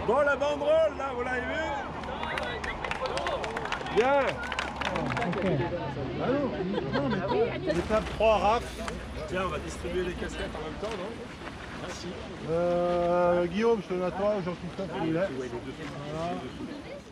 Bon, la banderole, là, vous l'avez vu? Bien. L'étape 3 raf. Tiens, on va distribuer les casquettes en même temps, non? Merci. Guillaume, je te donne à toi, Jean-Christophe, il est là.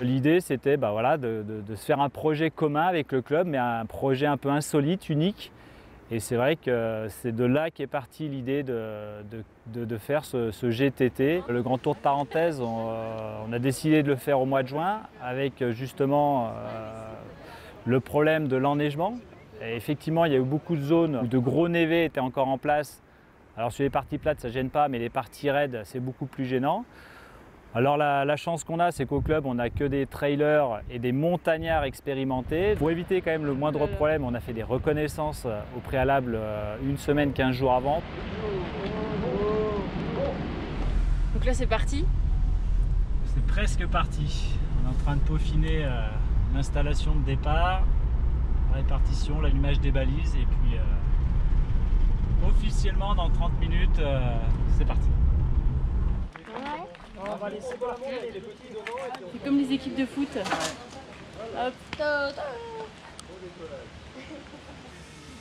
L'idée, c'était voilà, de se faire un projet commun avec le club, mais un projet un peu insolite, unique. Et c'est vrai que c'est de là qu'est partie l'idée de faire ce GTT. Le Grand Tour de Tarentaise, on a décidé de le faire au mois de juin avec justement le problème de l'enneigement. Et effectivement, il y a eu beaucoup de zones où de gros névés étaient encore en place. Alors sur les parties plates, ça ne gêne pas, mais les parties raides, c'est beaucoup plus gênant. Alors la chance qu'on a, c'est qu'au club, on n'a que des trailers et des montagnards expérimentés. Pour éviter quand même le moindre problème, on a fait des reconnaissances au préalable une semaine, 15 jours avant. Donc là, c'est parti? C'est presque parti. On est en train de peaufiner l'installation de départ, la répartition, l'allumage des balises et puis officiellement dans 30 minutes, c'est parti. C'est comme les équipes de foot. Hop.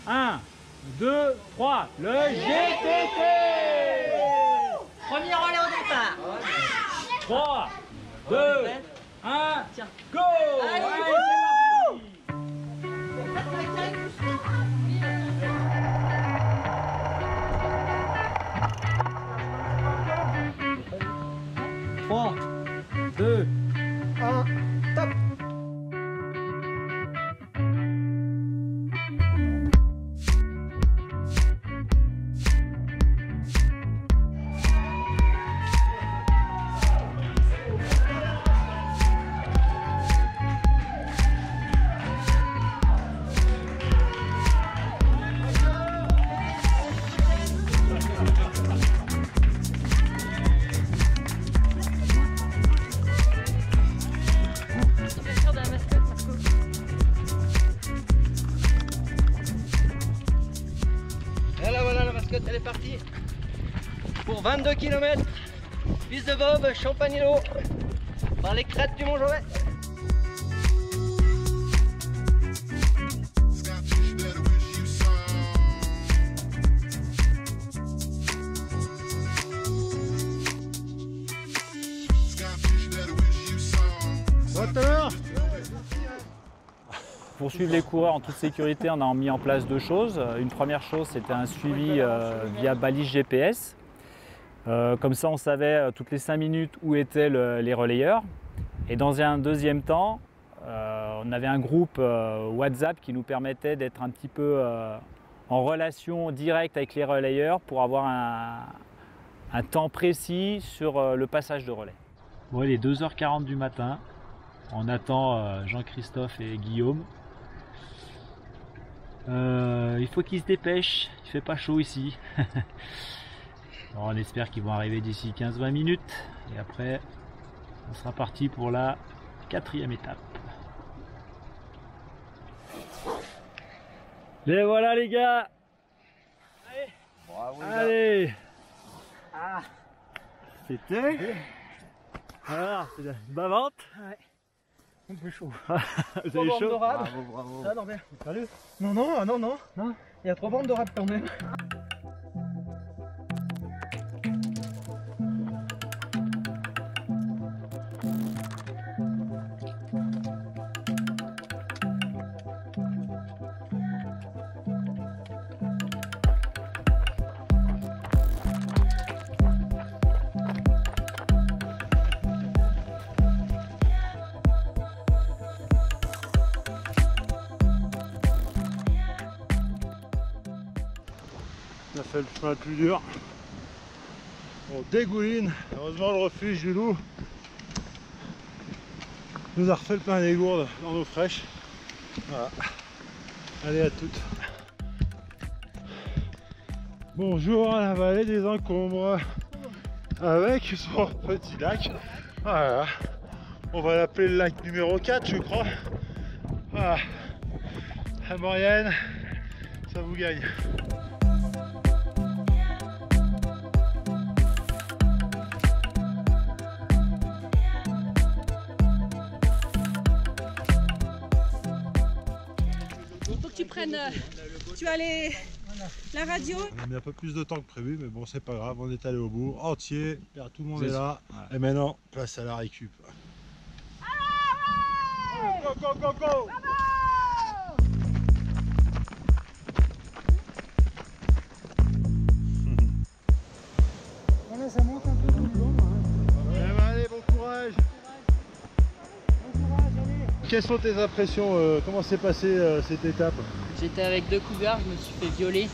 1, 2, 3, le GTT! Premier relais au départ. 3, 2, 1, go! Allez, c'est parti! 3, 2, 1, top! Elle est partie pour 22 km, piste de Voves, Champagnolo, par les crêtes du Mont-Jovet. Pour suivre les coureurs en toute sécurité, on a mis en place deux choses. Une première chose, c'était un suivi via balise GPS. Comme ça, on savait toutes les 5 minutes où étaient les relayeurs. Et dans un deuxième temps, on avait un groupe WhatsApp qui nous permettait d'être un petit peu en relation directe avec les relayeurs pour avoir un temps précis sur le passage de relais. Bon, il est 2h40 du matin. On attend Jean-Christophe et Guillaume. Il faut qu'ils se dépêchent, il fait pas chaud ici. Alors on espère qu'ils vont arriver d'ici 15-20 minutes et après on sera parti pour la 4e étape. Et voilà les gars. Allez, bravo, allez. Ah. C'était. Alors, c'est une bavante. Ouais. Un peu chaud. Vous avez chaud? Bravo, bravo. Ah non, bien. Salut. Non, non, non, non. Non. Il y a 3 bandes de rap quand même. On a fait le chemin le plus dur. On dégouline. Heureusement le refuge du loup nous a refait le plein des gourdes dans l'eau fraîche. Voilà. Allez à toutes. Bonjour à la vallée des encombres. Avec son petit lac. Voilà. On va l'appeler le lac numéro 4 je crois. Voilà. La Maurienne, ça vous gagne. prennent. Tu as la radio. On a mis un peu plus de temps que prévu, mais bon, c'est pas grave, on est allé au bout, entier, tout le monde est là. Et maintenant, place à la récup. Go, go, go, go! Voilà, ça monte un peu dans le long. Allez, bon courage! Quelles sont tes impressions? Comment s'est passée cette étape? J'étais avec 2 cougars, je me suis fait violer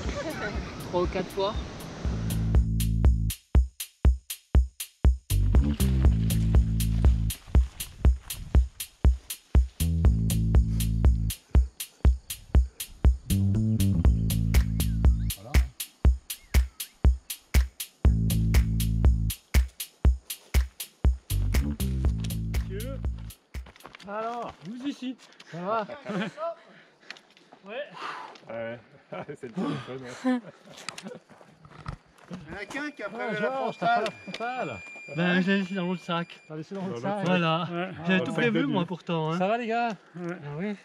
3 ou 4 fois. Alors, vous ici, ça va? Ouais. C'est le téléphone. Il y en a qu'un qui a prévu la frontale. Ben, j'ai laissé dans le sac. T'as laissé dans le sac. Voilà. J'avais tout prévu, moi, pourtant. Ça va les gars? Ah oui.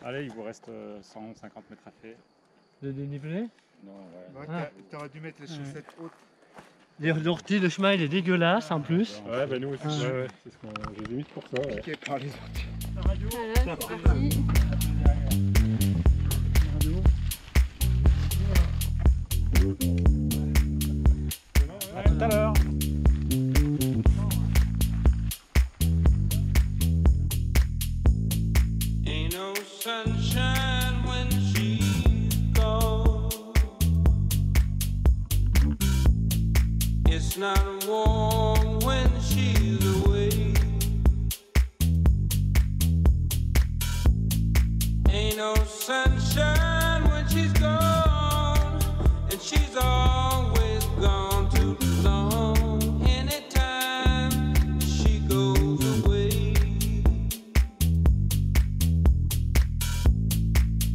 Allez, il vous reste 150 mètres à faire. De dénivelé. Non, ouais. T'aurais dû mettre les chaussettes hautes. L'ortie, le chemin, il est dégueulasse en plus. Ouais, bah nous aussi. Ouais, c'est ce qu'on j'ai mis pour ça. Ouais. Par les orties. Voilà, c'est parti. À tout à l'heure. Ain't no sunshine when she's gone. It's not warm when she's away. Ain't no sunshine when she's gone, and she's always gone too long. Anytime she goes away,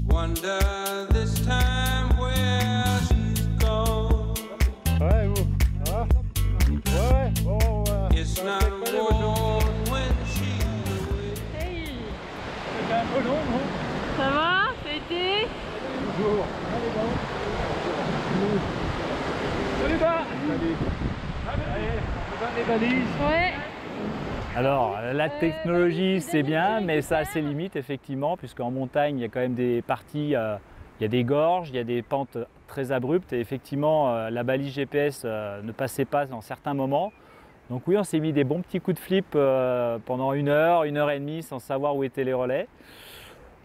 wonder this time where she's gone. Ouais, vous. Ah. Ouais, bon, It's not warm when she's away. Hey, C'était un peu long, non? ça va? Ça a été? Bonjour. Salut gars. Allez, on va les balises. Ouais. Alors, la technologie, c'est bien, mais ça a ses limites, effectivement, puisqu'en montagne, il y a quand même des parties, il y a des gorges, il y a des pentes très abruptes, et effectivement, la balise GPS ne passait pas dans certains moments. Donc oui, on s'est mis des bons petits coups de flip pendant 1 heure, 1 heure et demie, sans savoir où étaient les relais.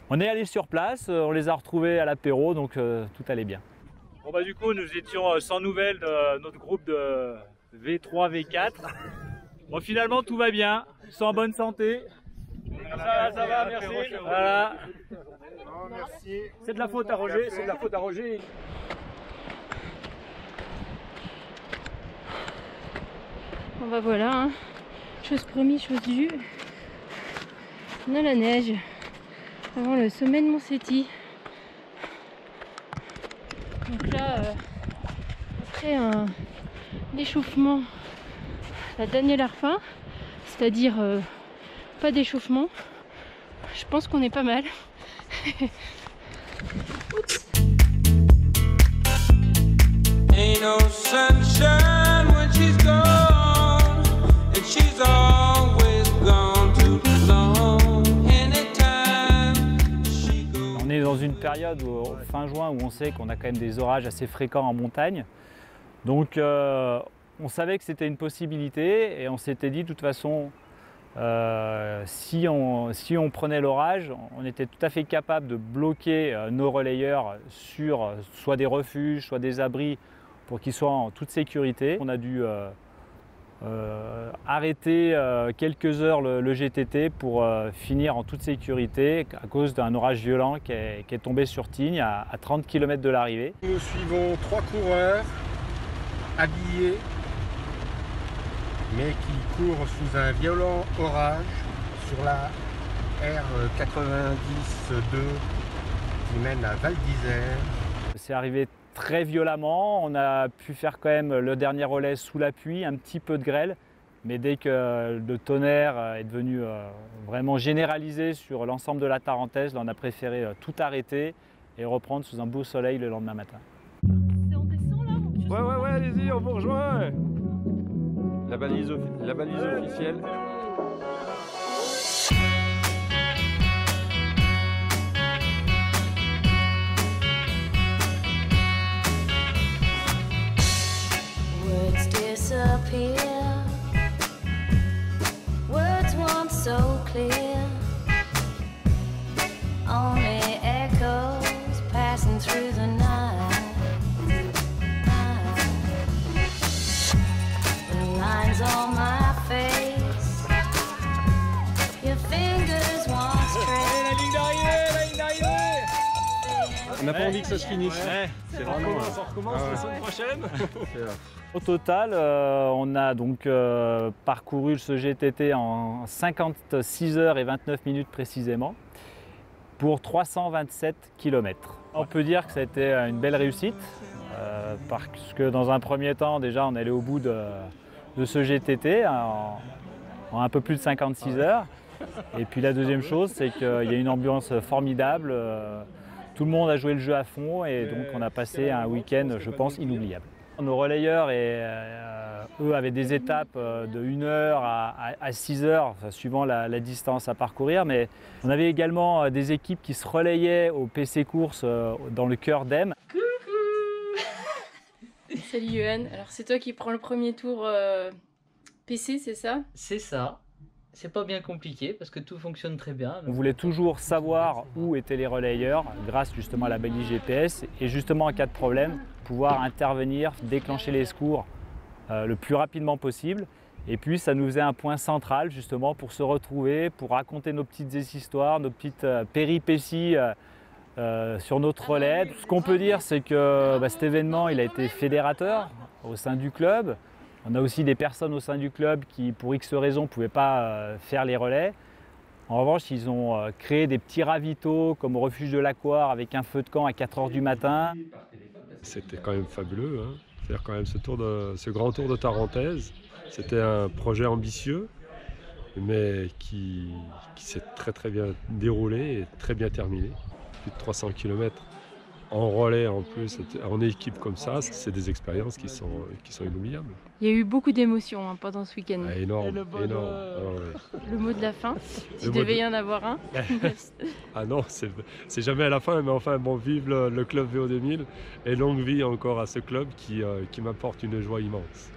On est allé sur place, on les a retrouvés à l'apéro, donc tout allait bien. Bon bah du coup, nous étions sans nouvelles de notre groupe de V3, V4. Bon, finalement, tout va bien, ils sont en bonne santé. Ça va, merci. Voilà. merci. C'est de la faute à Roger, c'est de la faute à Roger. Bon bah voilà, hein. Chose promise, chose due. On a la neige avant le sommet de Montséti. Donc là, après un échauffement, la Daniel Arpin, c'est-à-dire pas d'échauffement, je pense qu'on est pas mal. Ain't no sunshine when she's gone, and she's always gone too long. Anytime she goes. On est dans une période fin juin où on sait qu'on a quand même des orages assez fréquents en montagne. Donc on savait que c'était une possibilité et on s'était dit de toute façon si on prenait l'orage, on était tout à fait capable de bloquer nos relayeurs sur soit des refuges, soit des abris pour qu'ils soient en toute sécurité. On a dû arrêter quelques heures le GTT pour finir en toute sécurité à cause d'un orage violent qui est tombé sur Tignes à 30 km de l'arrivée. Nous suivons 3 coureurs habillés mais qui courent sous un violent orage sur la R90-2 qui mène à Val d'Isère. C'est arrivé très violemment, on a pu faire quand même le dernier relais sous la pluie, un petit peu de grêle, mais dès que le tonnerre est devenu vraiment généralisé sur l'ensemble de la Tarentaise, là, on a préféré tout arrêter et reprendre sous un beau soleil le lendemain matin. Ouais, allez-y, on vous rejoint. La balise officielle. Words disappear, words once so clear, only echoes passing through the night. The lines on my face, your fingers once traced. La ligne d'arrivée. On n'a pas envie que ça se finisse. C'est vraiment... Ça recommence la semaine prochaine. Au total, on a donc parcouru ce GTT en 56 heures et 29 minutes précisément pour 327 km. On peut dire que ça a été une belle réussite parce que dans un premier temps, déjà, on allait au bout de ce GTT en un peu plus de 56 heures. Et puis la deuxième chose, c'est qu'il y a une ambiance formidable. Tout le monde a joué le jeu à fond et donc on a passé un week-end, je pense, inoubliable. Nos relayeurs, eux, avaient des étapes de 1 heure à 6 heures, suivant la distance à parcourir. Mais on avait également des équipes qui se relayaient au PC Course dans le cœur d'Em. Salut Yohan, alors c'est toi qui prends le premier tour PC, c'est ça? C'est ça. C'est pas bien compliqué parce que tout fonctionne très bien. On voulait toujours savoir où étaient les relayeurs grâce justement à la balise GPS et justement en cas de problème, pouvoir intervenir, déclencher les secours le plus rapidement possible. Et puis ça nous faisait un point central justement pour se retrouver, pour raconter nos petites histoires, nos petites péripéties sur notre relais. Ce qu'on peut dire, c'est que cet événement il a été fédérateur au sein du club. On a aussi des personnes au sein du club qui, pour X raisons, ne pouvaient pas faire les relais. En revanche, ils ont créé des petits ravitaux comme au refuge de l'Aquar avec un feu de camp à 4 h du matin. C'était quand même fabuleux, hein. Faire quand même ce grand tour de Tarentaise. C'était un projet ambitieux, mais qui s'est très bien déroulé et très bien terminé. Plus de 300 km. En relais en plus, en équipe comme ça, c'est des expériences qui sont inoubliables. Il y a eu beaucoup d'émotions pendant ce week-end. Ah, énorme. Ah, ouais. Le mot de la fin, s'il devait y en avoir un. Ah non, c'est jamais à la fin, mais enfin bon, vive le club VO2000 et longue vie encore à ce club qui m'apporte une joie immense.